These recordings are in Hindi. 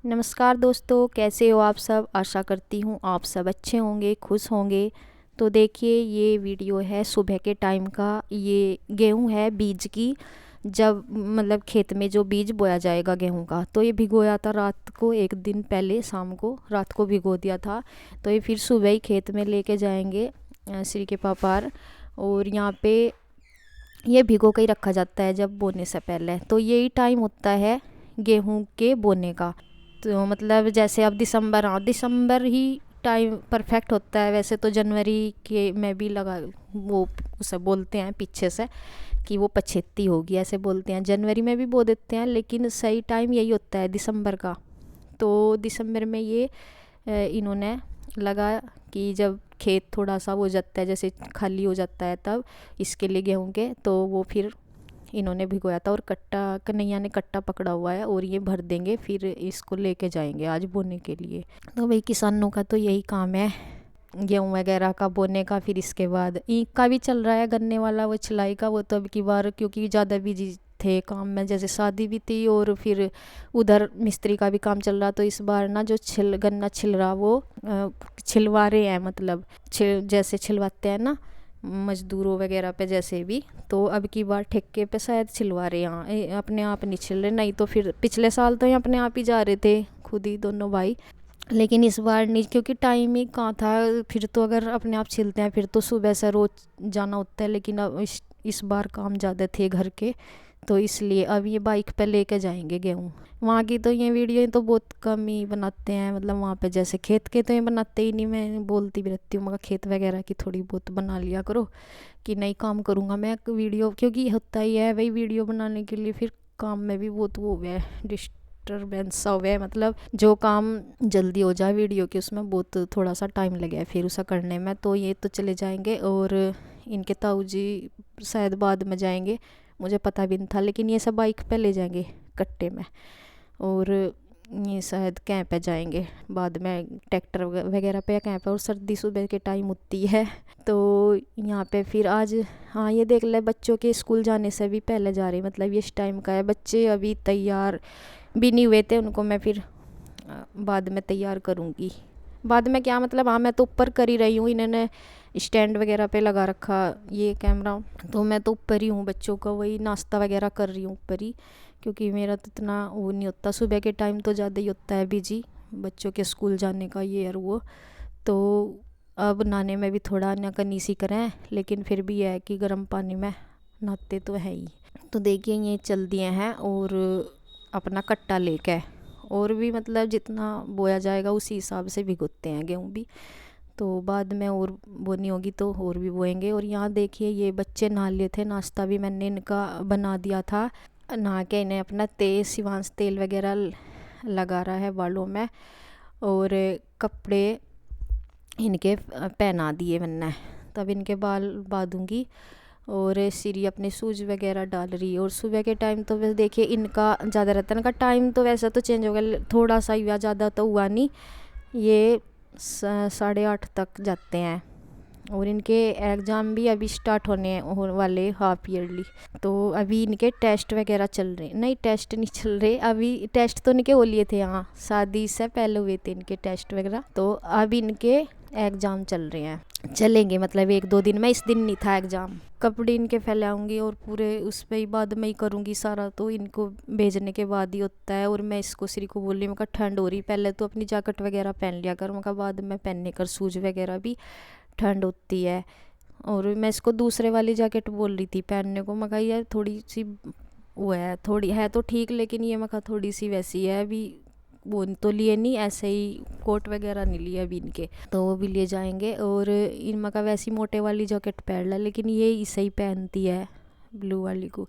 नमस्कार दोस्तों, कैसे हो आप सब। आशा करती हूँ आप सब अच्छे होंगे, खुश होंगे। तो देखिए, ये वीडियो है सुबह के टाइम का। ये गेहूं है बीज की। जब मतलब खेत में जो बीज बोया जाएगा गेहूं का, तो ये भिगोया था रात को, एक दिन पहले शाम को रात को भिगो दिया था। तो ये फिर सुबह ही खेत में लेके जाएंगे श्री के पापार। और यहाँ पे ये भिगो के ही रखा जाता है जब बोने से पहले। तो यही टाइम होता है गेहूं के बोने का। तो मतलब जैसे अब दिसंबर, हाँ दिसंबर ही टाइम परफेक्ट होता है। वैसे तो जनवरी के में भी लगा, वो उसे बोलते हैं पीछे से कि वो पछेती होगी, ऐसे बोलते हैं। जनवरी में भी बो देते हैं, लेकिन सही टाइम यही होता है दिसंबर का। तो दिसंबर में ये इन्होंने लगा कि जब खेत थोड़ा सा हो जाता है, जैसे खाली हो जाता है, तब इसके लिए गेहूं के, तो वो फिर इन्होंने भिगोया था। और कट्टा, कन्हैया ने कट्टा पकड़ा हुआ है और ये भर देंगे, फिर इसको लेके जाएंगे आज बोने के लिए। तो भाई किसानों का तो यही काम है, गेहूँ वगैरह का बोने का। फिर इसके बाद ईख का भी चल रहा है, गन्ने वाला वो छिलाई का। वो तो अब की बार क्योंकि ज़्यादा बिजी थे काम में, जैसे शादी भी थी और फिर उधर मिस्त्री का भी काम चल रहा। तो इस बार ना जो गन्ना छिल रहा, वो छिलवा रहे हैं, मतलब जैसे छिलवाते हैं ना मजदूरों वगैरह पे जैसे भी। तो अब की बार ठेके पे शायद छिलवा रहे यहाँ, अपने आप नहीं छिल रहे। नहीं तो फिर पिछले साल तो ये अपने आप ही जा रहे थे खुद ही दोनों भाई, लेकिन इस बार नहीं, क्योंकि टाइम ही कहाँ था। फिर तो अगर अपने आप छिलते हैं फिर तो सुबह से रोज जाना होता है, लेकिन अब इस बार काम ज़्यादा थे घर के, तो इसलिए अब ये बाइक पे लेके जाएंगे गेहूँ। वहाँ की तो ये वीडियो तो बहुत कम ही बनाते हैं, मतलब वहाँ पे जैसे खेत के तो ये बनाते ही नहीं। मैं बोलती भी रहती हूँ, मगर खेत वगैरह की थोड़ी बहुत बना लिया करो कि नहीं काम करूँगा मैं वीडियो, क्योंकि होता ही है भाई वीडियो बनाने के लिए फिर काम में भी बहुत वो है, डिस्टर्बेंस सा हुआ है। मतलब जो काम जल्दी हो जाए वीडियो के, उसमें बहुत थोड़ा सा टाइम लगे फिर उसे करने में। तो ये तो चले जाएंगे, और इनके ताऊ जी शायद बाद में जाएंगे, मुझे पता भी नहीं था। लेकिन ये सब बाइक पे ले जाएंगे कट्टे में, और ये शायद कैंप पे जाएंगे बाद में, ट्रैक्टर वगैरह पे या कैंप पे। और सर्दी सुबह के टाइम होती है, तो यहाँ पे फिर आज, हाँ ये देख ले, बच्चों के स्कूल जाने से भी पहले जा रहे, मतलब ये इस टाइम का है। बच्चे अभी तैयार भी नहीं हुए थे, उनको मैं फिर बाद में तैयार करूँगी। बाद में क्या मतलब, हाँ मैं तो ऊपर कर ही रही हूँ। इन्होंने स्टैंड वगैरह पे लगा रखा ये कैमरा, तो मैं तो ऊपर ही हूँ, बच्चों का वही नाश्ता वगैरह कर रही हूँ ऊपर ही। क्योंकि मेरा तो इतना वो नहीं होता, सुबह के टाइम तो ज़्यादा ही होता है बिजी, बच्चों के स्कूल जाने का ये और वो। तो अब नहाने में भी थोड़ा नकनी सी करें, लेकिन फिर भी यह है कि गर्म पानी में नहाते तो है ही। तो देखिए ये चल दिए हैं और अपना कट्टा लेके, और भी मतलब जितना बोया जाएगा उसी हिसाब से भिगोते हैं गेहूँ भी। तो बाद में और बोनी होगी तो और भी बोएंगे। और यहाँ देखिए ये बच्चे नहा लिए थे, नाश्ता भी मैंने इनका बना दिया था। नहा के इन्हें अपना तेल, शिवांश तेल वगैरह लगा रहा है बालों में, और कपड़े इनके पहना दिए मैंने। तब इनके बाल बांधूंगी, और सीरी अपने सूज वगैरह डाल रही है। और सुबह के टाइम तो वैसे देखिए इनका ज़्यादा रहता है, इनका टाइम तो वैसा तो चेंज हो गया, थोड़ा सा हुआ, ज़्यादा तो हुआ नहीं। ये 8:30 तक जाते हैं, और इनके एग्ज़ाम भी अभी स्टार्ट होने वाले हाफ ईयरली। तो अभी इनके टेस्ट वगैरह चल रहे, नहीं टेस्ट नहीं चल रहे अभी, टेस्ट तो इनके हो लिए थे, यहाँ शादी से पहले हुए थे इनके टेस्ट वगैरह। तो अभी इनके एग्ज़ाम चल रहे हैं, चलेंगे मतलब 1-2 दिन में। इस दिन नहीं था एग्ज़ाम। कपड़े इनके फैलाऊंगी और पूरे उस पर ही बाद में ही करूँगी सारा, तो इनको भेजने के बाद ही होता है। और मैं इसको श्री को बोल रही, मैं कहा ठंड हो रही, पहले तो अपनी जैकेट वगैरह पहन लिया कर, मैं कहा बाद में पहनने कर, सूज वगैरह भी ठंड होती है। और मैं इसको दूसरे वाली जैकेट बोल रही थी पहनने को, मैं कहा यार थोड़ी सी वो है, थोड़ी है तो ठीक, लेकिन ये मैं कहा थोड़ी सी वैसी है। अभी वो तो लिए नहीं, ऐसे ही कोट वगैरह नहीं लिए अभी इनके, तो वो भी लिए जाएंगे। और इन मैं कहा वैसी मोटे वाली जैकेट पहन ला, लेकिन ये इसे ही पहनती है ब्लू वाली को।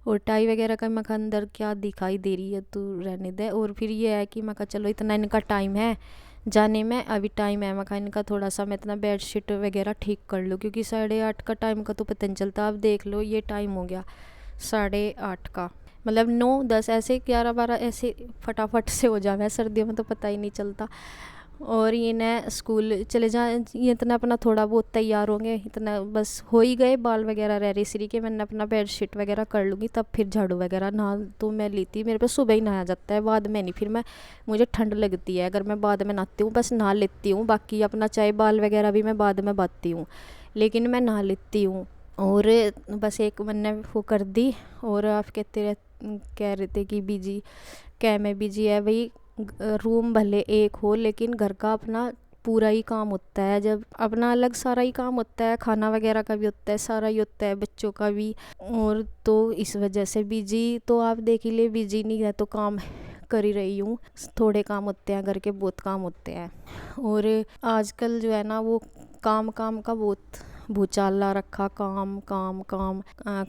और टाई वगैरह का मैं कहा अंदर क्या दिखाई दे रही है, तो रहने दे। और फिर ये है कि मैं कहा चलो इतना इनका टाइम है जाने में, अभी टाइम है, मैं कहा इनका थोड़ा सा मैं इतना बेडशीट वगैरह ठीक कर लूँ, क्योंकि 8:30 का टाइम का तो पता नहीं चलता। अब देख लो ये टाइम हो गया 8:30 का, मतलब 9-10 ऐसे 11-12 ऐसे फटाफट से हो जावे, सर्दियों में तो पता ही नहीं चलता। और ये न स्कूल चले जा, ये इतना अपना थोड़ा बहुत तैयार होंगे, इतना बस हो ही गए, बाल वगैरह रह रही सिरी के, मैंने अपना बेडशीट वगैरह कर लूँगी, तब फिर झाड़ू वगैरह नहा तो मैं लेती, मेरे पे सुबह ही नहाया जाता है, बाद में नहीं, फिर मैं मुझे ठंड लगती है अगर मैं बाद में नहाती हूँ, बस नहा लेती हूँ, बाकी अपना चाहे बाल वगैरह भी मैं बाद में बांधती हूँ, लेकिन मैं नहा लेती हूँ। और बस एक मैंने वो कर दी। और आप कह रहे थे कि बिजी, क्या मैं बिजी है भाई, रूम भले एक हो लेकिन घर का अपना पूरा ही काम होता है, जब अपना अलग सारा ही काम होता है, खाना वगैरह का भी होता है, सारा ही होता है, बच्चों का भी। और तो इस वजह से बिजी तो आप देख ही ले, बिजी नहीं है तो काम कर ही रही हूँ, थोड़े काम होते हैं घर के, बहुत काम होते हैं। और आजकल जो है ना वो काम काम का बहुत भूचाल ला रखा, काम काम काम,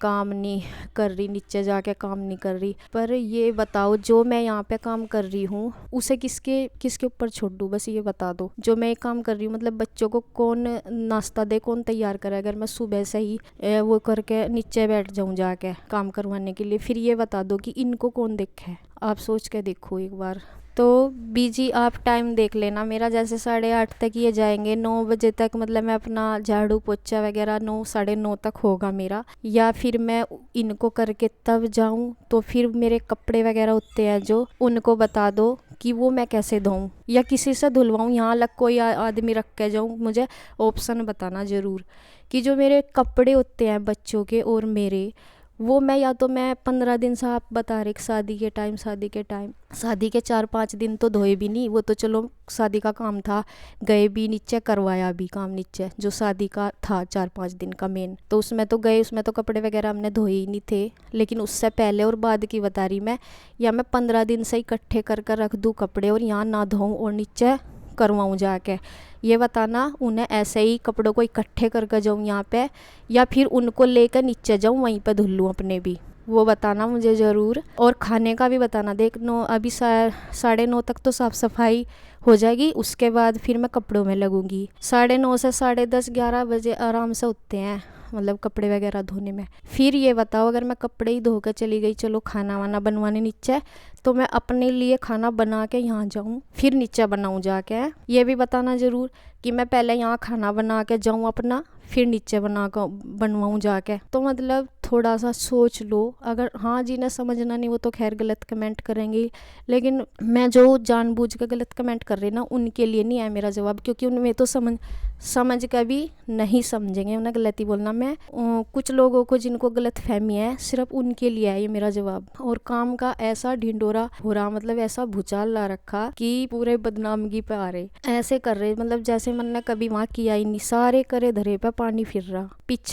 काम नहीं कर रही, नीचे जाके काम नहीं कर रही। पर ये बताओ जो मैं यहाँ पे काम कर रही हूँ उसे किसके किसके ऊपर छोड़ दूँ, बस ये बता दो। जो मैं काम कर रही हूँ मतलब बच्चों को कौन नाश्ता दे, कौन तैयार करे, अगर मैं सुबह से ही वो करके नीचे बैठ जाऊँ जाके काम करवाने के लिए, फिर ये बता दो कि इनको कौन देखे। आप सोच के देखो एक बार। तो बीजी आप टाइम देख लेना मेरा, जैसे 8:30 तक ये जाएंगे, 9 बजे तक मतलब मैं अपना झाड़ू पोछा वगैरह 9 साढ़े 9 तक होगा मेरा, या फिर मैं इनको करके तब जाऊं, तो फिर मेरे कपड़े वगैरह होते हैं जो, उनको बता दो कि वो मैं कैसे धोऊं या किसी से धुलवाऊं, यहाँ अलग कोई आदमी रख के जाऊं, मुझे ऑप्शन बताना ज़रूर कि जो मेरे कपड़े होते हैं बच्चों के और मेरे, वो मैं या तो मैं 15 दिन से, आप बता रहे शादी के टाइम, शादी के 4-5 दिन तो धोए भी नहीं, वो तो चलो शादी का काम था, गए भी नीचे, करवाया भी काम नीचे, जो शादी का था 4-5 दिन का मेन, तो उसमें तो गए, उसमें तो कपड़े वगैरह हमने धोए ही नहीं थे। लेकिन उससे पहले और बाद की बता रही मैं, या मैं 15 दिन से इकट्ठे कर कर रख दूँ कपड़े और यहाँ ना धोऊँ और नीचे करवाऊँ जाके, ये बताना। उन्हें ऐसे ही कपड़ों को इकट्ठे करके जाऊँ यहाँ पे, या फिर उनको लेकर नीचे जाऊँ वहीं पे धुल लूँ अपने भी, वो बताना मुझे ज़रूर। और खाने का भी बताना। देख 9 अभी 9:30 तक तो साफ़ सफाई हो जाएगी, उसके बाद फिर मैं कपड़ों में लगूंगी। 9:30 से 10:30 11 बजे आराम से उठते हैं, मतलब कपड़े वगैरह धोने में। फिर ये बताओ अगर मैं कपड़े ही धो कर चली गई, चलो खाना वाना बनवाने नीचे, तो मैं अपने लिए खाना बना के यहाँ जाऊँ फिर नीचे बनाऊँ जाके, ये भी बताना ज़रूर कि मैं पहले यहाँ खाना बना के जाऊँ अपना, फिर नीचे बनवाऊँ जाके। तो मतलब थोड़ा सा सोच लो। अगर हाँ जिन्हें समझना नहीं वो तो खैर गलत कमेंट करेंगे, लेकिन मैं जो जानबूझ के गलत कमेंट कर रही ना उनके लिए नहीं है मेरा जवाब, क्योंकि उनमें तो समझ कर भी नहीं समझेंगे, उन्हें गलत ही बोलना। मैं कुछ लोगों को जिनको गलत फहमी है सिर्फ उनके लिए है ये मेरा जवाब। और काम का ऐसा ढिंडोरा हो रहा, मतलब ऐसा भूचाल ला रखा कि पूरे बदनामगी पे आ रहे, ऐसे कर रहे मतलब जैसे मैंने कभी वहाँ किया ही नहीं, सारे करे धरे पे पानी फिर रहा।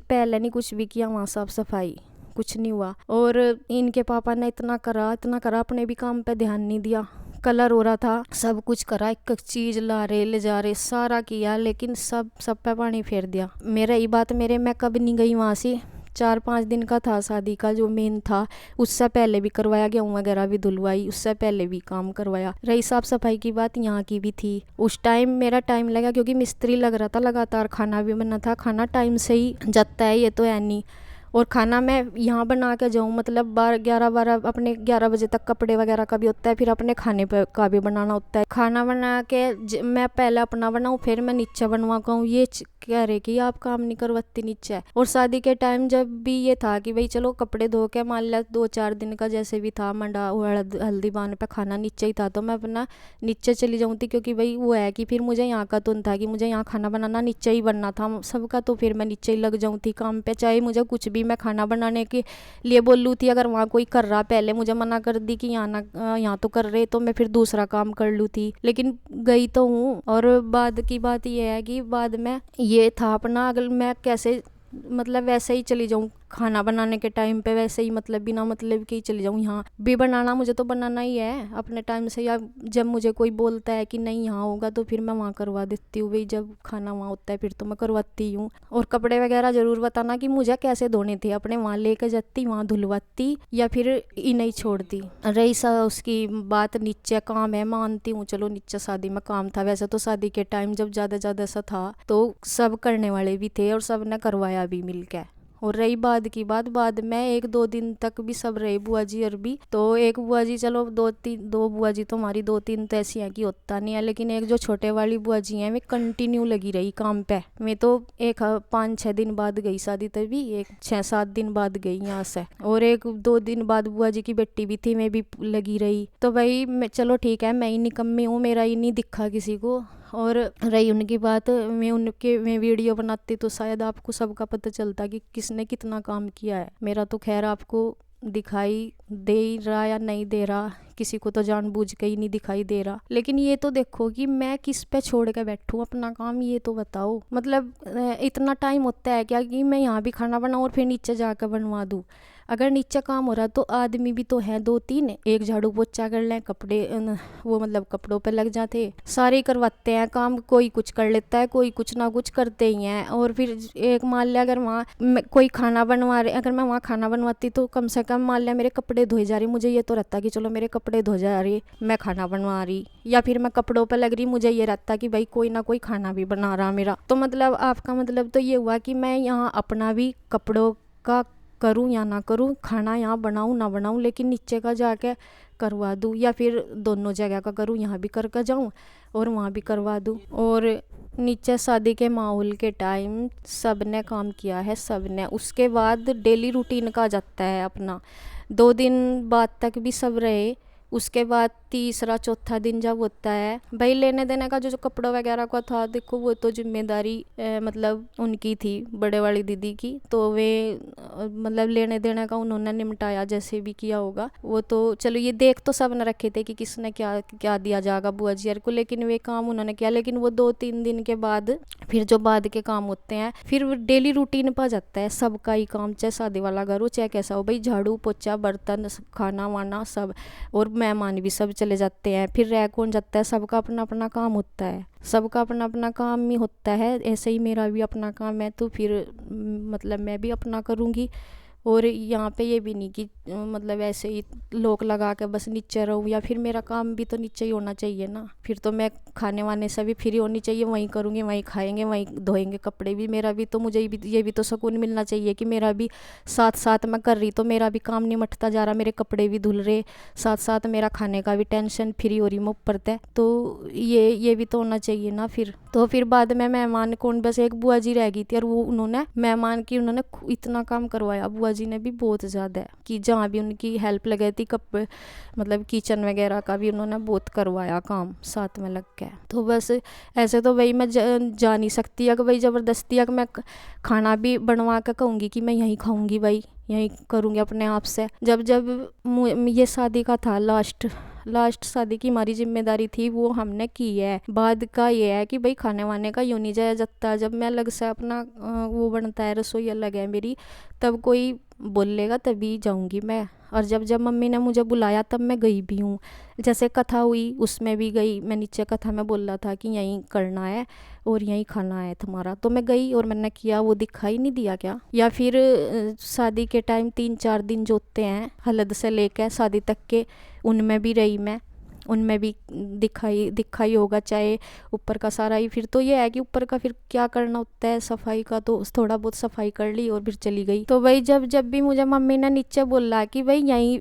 पहले नहीं कुछ भी किया वहाँ, साफ सफाई कुछ नहीं हुआ। और इनके पापा ने इतना करा अपने भी काम पे ध्यान नहीं दिया, कलर हो रहा था, सब कुछ करा, एक एक चीज ला रहे ले जा रहे, सारा किया, लेकिन सब पे पानी फेर दिया। मेरा ही बात, मैं कब नहीं गई वहाँ से, 4-5 दिन का था शादी का जो मेन था, उससे पहले भी करवाया, गेहूँ वगैरह भी धुलवाई, उससे पहले भी काम करवाया। रही साफ सफाई की बात, यहाँ की भी थी। उस टाइम मेरा टाइम लगा क्योंकि मिस्त्री लग रहा था लगातार, खाना भी बनना था, खाना टाइम से ही जाता है ये तो है नहीं। और खाना मैं यहाँ बना के जाऊँ मतलब 11 अपने 11 बजे तक कपड़े वगैरह का भी होता है, फिर अपने खाने पे का भी बनाना होता है। खाना बना के मैं पहले अपना बनाऊँ फिर मैं नीचे बनवा के आऊँ, ये कह रहे कि आप काम नहीं करवाती नीचे। और शादी के टाइम जब भी ये था कि भाई चलो कपड़े धो के, मान लिया 2-4 दिन का जैसे भी था, मंडा हल्दी बान पे खाना नीचे ही था, तो मैं अपना नीचे चली जाऊँ थी, क्योंकि भाई वो है कि फिर मुझे यहाँ का तो था कि मुझे यहाँ खाना बनाना नीचे ही बनना था सबका, तो फिर मैं नीचे ही लग जाऊँ थी काम पे, चाहे मुझे कुछ भी मैं खाना बनाने के लिए बोलूँ थी। अगर वहाँ कोई कर रहा, पहले मुझे मना कर दी कि यहाँ तो कर रहे, तो मैं फिर दूसरा काम कर लूँ थी, लेकिन गई तो हूँ। और बाद की बात ये है कि बाद में ये था अपना, अगर मैं कैसे मतलब वैसे ही चली जाऊँ खाना बनाने के टाइम पे, वैसे ही मतलब बिना मतलब के ही चली जाऊँ। यहाँ भी बनाना मुझे तो बनाना ही है अपने टाइम से, या जब मुझे कोई बोलता है कि नहीं यहाँ होगा तो फिर मैं वहाँ करवा देती हूँ भाई, जब खाना वहाँ होता है फिर तो मैं करवाती हूँ। और कपड़े वगैरह ज़रूर बताना कि मुझे कैसे धोने थे, अपने वहाँ लेकर जाती, वहाँ धुलवाती, या फिर इन्हें छोड़ती। रही उसकी बात नीचे काम है, मानती हूँ चलो नीचे शादी में काम था, वैसे तो शादी के टाइम जब ज़्यादा सा था तो सब करने वाले भी थे और सब ने करवाया भी मिल के, और रही बाद की बात, बाद में 1-2 दिन तक भी सब रहे बुआ जी और भी। तो एक बुआ जी, चलो दो बुआ जी तो हमारी, 2-3 तो ऐसी हैं कि होता नहीं है, लेकिन एक जो छोटे वाली बुआ जी हैं वे कंटिन्यू लगी रही काम पे। मैं तो एक 5-6 दिन बाद गई शादी, तभी एक 6-7 दिन बाद गई यहाँ से। और 1-2 दिन बाद बुआ जी की बेटी भी थी, मैं भी लगी रही। तो भाई मैं, चलो ठीक है, मैं ही निकम्मी हूँ, मेरा ही नहीं दिखा किसी को। और रही उनकी बात, मैं वीडियो बनाती तो शायद आपको सबका पता चलता कि किसने कितना काम किया है। मेरा तो खैर आपको दिखाई दे ही रहा या नहीं दे रहा, किसी को तो जानबूझ के ही नहीं दिखाई दे रहा। लेकिन ये तो देखो कि मैं किस पे छोड़ के बैठूं अपना काम, ये तो बताओ। मतलब इतना टाइम होता है क्या कि मैं यहाँ भी खाना बनाऊँ और फिर नीचे जाकर बनवा दूँ? अगर नीचे काम हो रहा तो आदमी भी तो हैं 2-3, एक झाड़ू पोछा कर लें, कपड़े वो मतलब कपड़ों पे लग जाते, सारे करवाते हैं काम। कोई कुछ कर लेता है, कोई कुछ ना कुछ करते ही हैं। और फिर एक मान लिया अगर वहाँ कोई खाना बनवा रहे, अगर मैं वहाँ खाना बनवाती तो कम से कम मान लिया मेरे कपड़े धोए जा रहे, मुझे ये तो रहता कि चलो मेरे कपड़े धो जा रहे, मैं खाना बनवा रही, या फिर मैं कपड़ों पे लग रही, मुझे ये रहता कि भाई कोई ना कोई खाना भी बना रहा मेरा। तो मतलब आपका मतलब तो ये हुआ कि मैं यहाँ अपना भी कपड़ों का करूं या ना करूं, खाना यहाँ बनाऊं ना बनाऊं, लेकिन नीचे का जाके करवा दूं, या फिर दोनों जगह का करूं, यहाँ भी करके जाऊं और वहाँ भी करवा दूं। और नीचे शादी के माहौल के टाइम सब ने काम किया है, सब ने। उसके बाद डेली रूटीन का जाता है अपना, 2 दिन बाद तक भी सब रहे। उसके बाद तीसरा चौथा दिन जब होता है भाई लेने देने का, जो कपड़ों वगैरह का था, देखो वो तो जिम्मेदारी मतलब उनकी थी, बड़े वाली दीदी की। तो वे मतलब लेने देने का उन्होंने निपटाया जैसे भी किया होगा। वो तो चलो ये देख तो सब न रखे थे कि किसने क्या क्या दिया जाएगा बुआ जी को, लेकिन वे काम उन्होंने किया। लेकिन वो 2-3 दिन के बाद फिर जो बाद के काम होते हैं, फिर डेली रूटीन पा जाता है सबका ही काम, चाहे शादी वाला घर हो चाहे कैसा हो। भाई झाड़ू पोछा बर्तन खाना वाना सब, और मेहमान भी सब चले जाते हैं, फिर रह कौन जाता है, सबका अपना अपना काम होता है, सबका अपना अपना काम ही होता है। ऐसे ही मेरा भी अपना काम है, तो फिर मतलब मैं भी अपना करूँगी। और यहाँ पे ये भी नहीं कि मतलब ऐसे ही लोक लगा के बस नीचे रहूँ, या फिर मेरा काम भी तो नीचे ही होना चाहिए ना। फिर तो मैं खाने वाने से भी फ्री होनी चाहिए, वहीं करूँगी, वहीं खाएंगे, वहीं धोएंगे कपड़े भी। मेरा भी तो, मुझे भी ये भी तो सुकून मिलना चाहिए कि मेरा भी साथ साथ मैं कर रही तो मेरा भी काम निमटता जा रहा, मेरे कपड़े भी धुल रहे, साथ साथ मेरा खाने का भी टेंशन फ्री हो रही मैं ऊपर तय। तो ये भी तो होना चाहिए ना। फिर तो फिर बाद में मेहमान कौन, बस एक बुआ जी रह गई थी, और वो उन्होंने मेहमान की उन्होंने इतना काम करवाया बुआ जी ने भी बहुत ज़्यादा, कि जहाँ भी उनकी हेल्प लगी थी, मतलब किचन वगैरह का भी उन्होंने बहुत करवाया काम साथ में लग के। तो बस ऐसे तो भाई मैं जा नहीं सकती, अगर भाई ज़बरदस्ती अगर मैं खाना भी बनवा के कहूँगी कि मैं यहीं खाऊँगी, भाई यहीं करूँगी अपने आप से। जब ये शादी का था लास्ट शादी की हमारी जिम्मेदारी थी, वो हमने की है। बाद का ये है कि भाई खाने वाने का यूँ नहीं जाया जाता, जब मैं अलग से अपना वो बनता है, रसोई अलग है मेरी, तब कोई बोलेगा तभी जाऊंगी मैं। और जब मम्मी ने मुझे बुलाया तब मैं गई भी हूँ। जैसे कथा हुई उसमें भी गई मैं, नीचे कथा में बोल रहा था कि यहीं करना है और यहीं खाना है तुम्हारा, तो मैं गई और मैंने किया। वो दिखाई नहीं दिया क्या? या फिर शादी के टाइम 3-4 दिन जो होते हैं हलद से लेकर शादी तक के, उनमें भी रही मैं, उनमें भी दिखाई होगा, चाहे ऊपर का सारा ही। फिर तो ये है कि ऊपर का फिर क्या करना होता है, सफाई का तो थोड़ा बहुत सफाई कर ली और फिर चली गई। तो भाई जब भी मुझे मम्मी ने नीचे बोला कि भाई यहीं,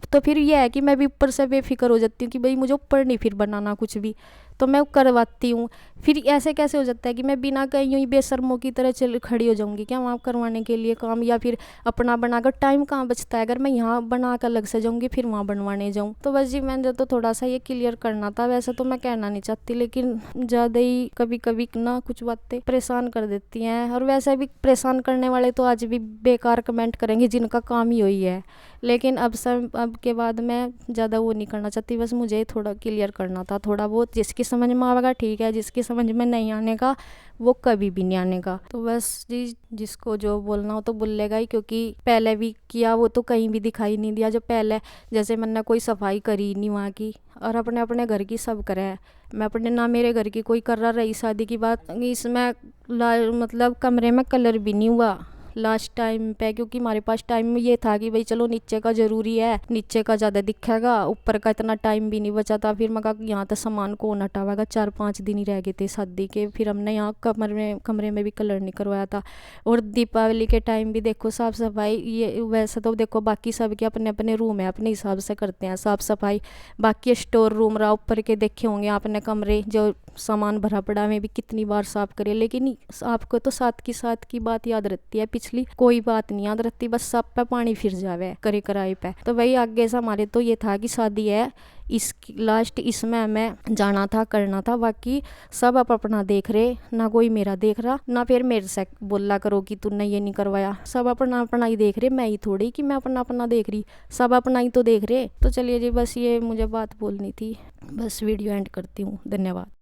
तो फिर ये है कि मैं भी ऊपर से बेफिक्र हो जाती हूँ कि भाई मुझे ऊपर नहीं फिर बनाना कुछ भी, तो मैं करवाती हूँ। फिर ऐसे कैसे हो जाता है कि मैं बिना कहीं यूँ ही बेशर्मों की तरह चल खड़ी हो जाऊँगी क्या वहाँ करवाने के लिए काम, या फिर अपना बनाकर टाइम कहाँ बचता है अगर मैं यहाँ बना कर लग से जाऊँगी फिर वहाँ बनवाने जाऊँ। तो बस जी मैंने तो थोड़ा सा ये क्लियर करना था। वैसे तो मैं कहना नहीं चाहती, लेकिन ज़्यादा ही कभी कभी ना कुछ बातें परेशान कर देती हैं। और वैसे भी परेशान करने वाले तो आज भी बेकार कमेंट करेंगे जिनका काम ही वही है। लेकिन अब के बाद मैं ज़्यादा वो नहीं करना चाहती, बस मुझे थोड़ा क्लियर करना था थोड़ा बहुत। जिसकी समझ में आएगा ठीक है, जिसकी समझ में नहीं आने का वो कभी भी नहीं आने का। तो बस जी जिसको जो बोलना हो तो बोलेगा ही, क्योंकि पहले भी किया वो तो कहीं भी दिखाई नहीं दिया। जो पहले जैसे मैंने कोई सफाई करी नहीं वहाँ की, और अपने अपने घर की सब करे है, मैं अपने ना मेरे घर की कोई कर रहा रही शादी की बात। इसमें मतलब कमरे में कलर भी नहीं हुआ, लास्ट टाइम पे, क्योंकि हमारे पास टाइम ये था कि भाई चलो नीचे का ज़रूरी है, नीचे का ज़्यादा दिखेगा, ऊपर का इतना टाइम भी नहीं बचा था। फिर मैं कहा यहाँ तक सामान कौन हटावेगा, 4-5 दिन ही रह गए थे शादी के। फिर हमने यहाँ कमरे में भी कलर नहीं करवाया था। और दीपावली के टाइम भी देखो साफ़ सफाई, ये वैसे तो देखो बाकी सबके अपने अपने रूम है, अपने हिसाब से करते हैं साफ़ सफाई। बाकी स्टोर रूम रहा, ऊपर के देखे होंगे आपने कमरे जो सामान भरा पड़ा में भी कितनी बार साफ करे, लेकिन आपको तो साथ की बात याद रहती है, पिछली कोई बात नहीं याद रहती, बस सब पे पानी फिर जावे करे कराई पे। तो वही आगे से हमारे तो ये था कि शादी है, इस लास्ट इसमें हमें जाना था, करना था। बाकी सब आप अपना देख रहे, ना कोई मेरा देख रहा, ना फिर मेरे से बोला करो कि तूने ये नहीं करवाया। सब अपना अपना ही देख रहे, मैं ही थोड़ी कि मैं अपना अपना देख रही, सब अपना ही तो देख रहे। तो चलिए जी, बस ये मुझे बात बोलनी थी, बस वीडियो एंड करती हूँ। धन्यवाद।